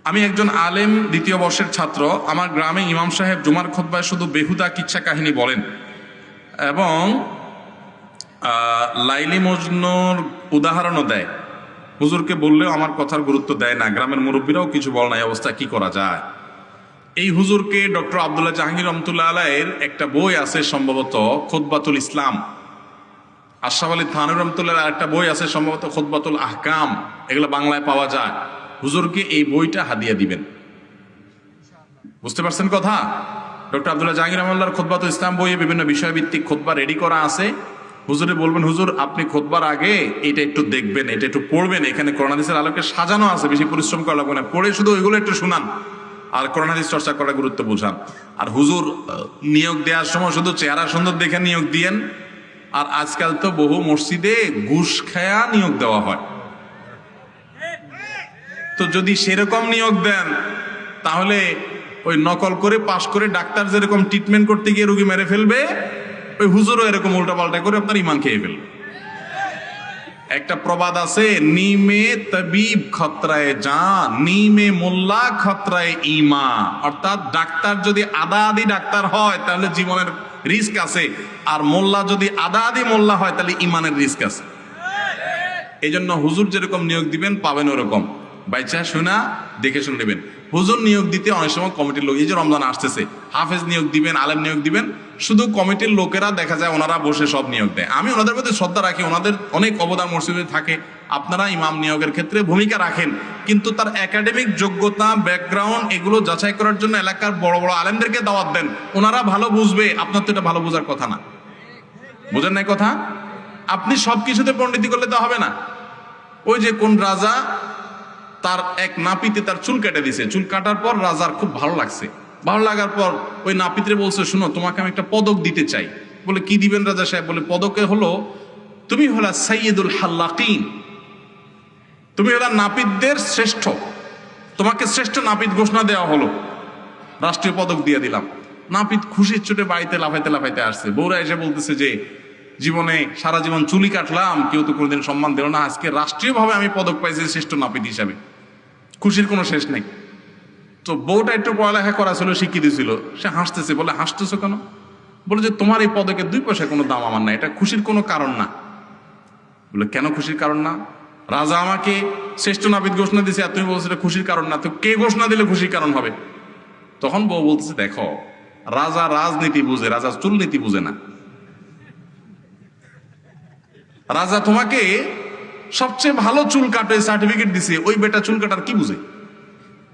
আমি একজন আলেম, দ্বিতীয় বর্ষের ছাত্র। আমার গ্রামে ইমাম সাহেব জুমার খুতবায় শুধু বেহুদা কিচ্ছা কাহিনী বলেন এবং লাইলি মজনুর উদাহরণও দেয়। হুজুরকে বললেও আমার কথার গুরুত্ব দেয় না, গ্রামের মুরব্বীরাও কিছু বল না। এই অবস্থা কি করা যায়? এই হুজুরকে ডক্টর আব্দুল্লাহ জাহাঙ্গীর রহমতুল্লাহ আলাইয়ের একটা বই আছে সম্ভবত, খুতবাতুল ইসলাম। আশরাফ আলী থানভী রহমতুল্লাহ আরেকটা বই আছে সম্ভবত, খুতবাতুল আহকাম। এগুলো বাংলায় পাওয়া যায়। হুজুরকে এই বইটা হাদিয়া দিবেন। বুঝতে পারছেন কথা? ডক্টর আব্দুল্লাহ জাহাঙ্গীর রহমতুল্লাহর খুতবাতুল ইসলাম বইয়ে বিভিন্ন বিষয়ভিত্তিক খুতবা রেডি করা আছে। হুজুরে বলবেন, হুজুর আপনি খুতবার আগে এটা একটু দেখবেন, এটা একটু পড়বেন, এখানে কোরআন হাদিসের আলোকে সাজানো আছে, বেশি পরিশ্রম করা লাগবে না, পড়ে শুধু ওইগুলো একটু শুনান আর কোরআন হাদিস চর্চা করার গুরুত্ব বুঝান। আর হুজুর নিয়োগ দেওয়ার সময় শুধু চেহারা সুন্দর দেখে নিয়োগ দিয়েন। আর আজকাল তো বহু মসজিদে ঘুষ খায়া নিয়োগ দেওয়া হয়। তো যদি সেরকম নিয়োগ দেন তাহলে ওই নকল করে পাশ করে ডাক্তার যেরকম ট্রিটমেন্ট করতে গিয়ে রুগী মেরে ফেলবে, ওই হুজুরও এরকম উল্টাপাল্টা করে আপনার ইমান খেয়ে ফেলবে। একটা প্রবাদ আছে, নিমে তবিব খতরায় জান, নিমে মোল্লা খতরায় ঈমান। অর্থাৎ ডাক্তার যদি আদা আদি ডাক্তার হয় তাহলে জীবনের রিস্ক আছে, আর মোল্লা যদি আদা আদি মোল্লা হয় তাহলে ইমানের রিস্ক আছে। এই জন্য হুজুর যেরকম নিয়োগ দিবেন পাবেন ওরকম। বাইচা শোনা দেখে শুনে নেবেন। হুজুর নিয়োগ দিতে অনেক সময় কমিটির লোক, এই যে রমজান আসতেছে, হাফেজ নিয়োগ দিবেন, আলেম নিয়োগ দিবেন, শুধু কমিটির লোকেরা দেখা যায় ওনারা বসে সব নিয়োগ দেয়। আমি ওনাদের প্রতি শ্রদ্ধা রাখি, ওনাদের অনেক অবদান মসজিদে থাকে। আপনারা ইমাম নিয়োগের ক্ষেত্রে ভূমিকা রাখেন, কিন্তু তার একাডেমিক যোগ্যতা, ব্যাকগ্রাউন্ড এগুলো যাচাই করার জন্য এলাকার বড় বড় আলেমদেরকে দাওয়াত দেন। ওনারা ভালো বুঝবে, আপনার তো এটা ভালো বোঝার কথা না। বুঝেন নাই কথা? আপনি সব কিছুতে পণ্ডিতি করলে তো হবে না। ওই যে কোন রাজা তার এক নাপিতে তার চুল কেটে দিছে, চুল কাটার পর রাজার খুব ভালো লাগছে। ভালো লাগার পর ওই নাপিতরে বলছে, শুনো তোমাকে আমি একটা পদক দিতে চাই। বলে কি দিবেন রাজা সাহেব? বলে পদকে হলো তুমি হলা সাইয়্যিদুল হাল্লাকিন, তুমি হলা নাপিতদের শ্রেষ্ঠ, তোমাকে শ্রেষ্ঠ নাপিত ঘোষণা দেওয়া হলো, রাষ্ট্রীয় পদক দিয়ে দিলাম। নাপিত খুশির চোটে বাড়িতে লাফাইতে লাফাইতে আসছে। বউরা এসে বলতেছে যে জীবনে সারা জীবন চুলি কাটলাম, কেউ তো কোনোদিন সম্মান দিল না, আজকে রাষ্ট্রীয়ভাবে আমি পদক পাইছি শ্রেষ্ঠ নাপিত হিসাবে। খুশির কোনো শেষ নেই। তো বউটা একটু পড়ালেখা করা ছিল, শিখিয়ে দিয়েছিল। সে হাসতেছে। বলে হাসতেছো কেন? বলে যে তোমার এই পদকের 2 পয়সা কোনো দাম আমার না, এটা খুশির কোনো কারণ না। বলে কেন খুশির কারণ না? রাজা আমাকে শ্রেষ্ঠ নাপিত ঘোষণা দিয়েছে আর তুমি বলছো এটা খুশির কারণ না, তো কে ঘোষণা দিলে খুশির কারণ হবে? তখন বউ বলতেছে, দেখো রাজা রাজনীতি বুঝে, রাজা চুলনীতি বুঝে না। রাজা তোমাকে সবচেয়ে ভালো চুল কাটে সার্টিফিকেট দিছে, ওই বেটা চুল কাটার কি বুঝে?